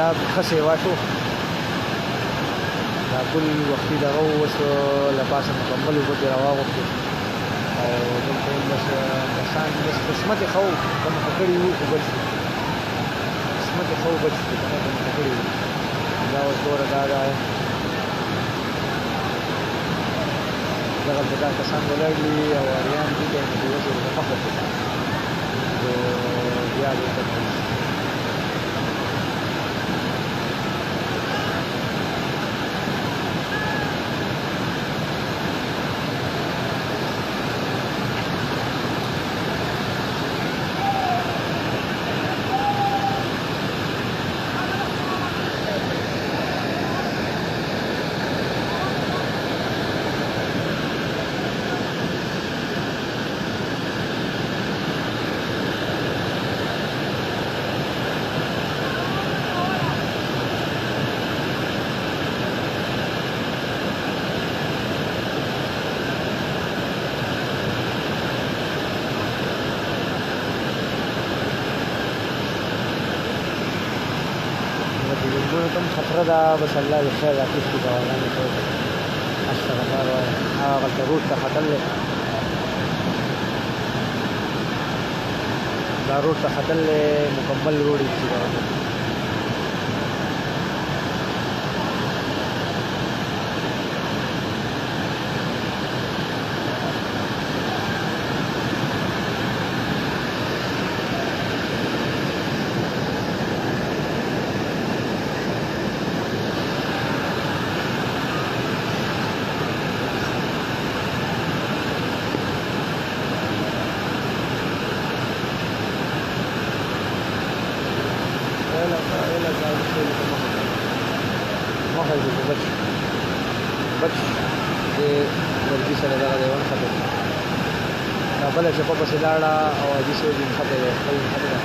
الحمدلله ښه سیوا شو دا ټول وختي دغه اوس له پاسه مکمل اوبه ترې راواغوښتې او دلته هم بس کسان بس قسمت یې ښه و که مخه کړي وو خو بچ شو قسمت یې ښه و بچ شو که نه که مخه کړي وو دا اوس ګوره دا دغلته دا کسان ولاړ دي او اریان دي که یې اوس یې ورته مخه کړي نو بیا دلته کوم خطره ده بس الله دې خیر راکړي ګاونډیانو ته استغفار وایه هغلته روډ ته ختل دا روډ ته ختل مکمل روډ یې چې ګاونډیانو مخه دې بچ دې ورګي سره دغه دی ونښته دا بله چپه پسې لاړه او حاجي صاحب یې نښتی دی خپل نښتی ده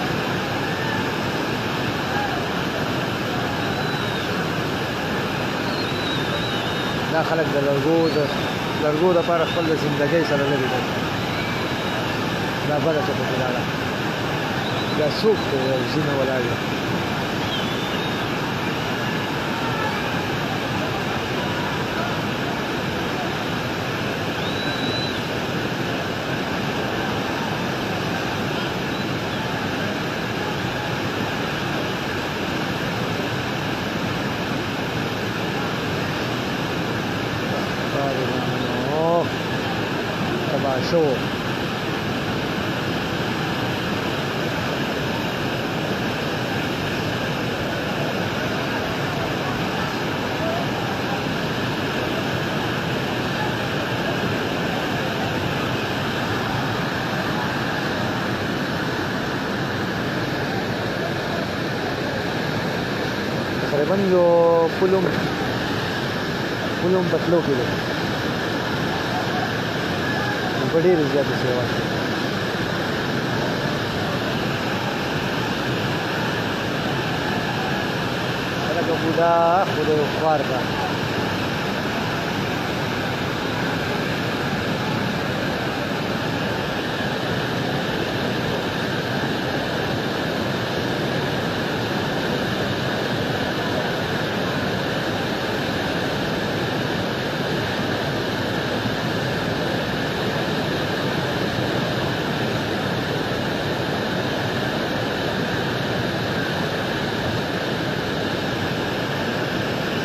دا خلک د لرګو دپاره خپل د زندګۍ سره لرې دی دا بله چپه پسې لاړه دا څوک دی ځینې ولاړ دی تباه شو تقریبا یو پلوم بتلو کې دی په ډېرې زیاتې سیوا شوې لکه بوډا خدای خوار ده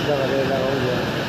دغه دی دغه وګوره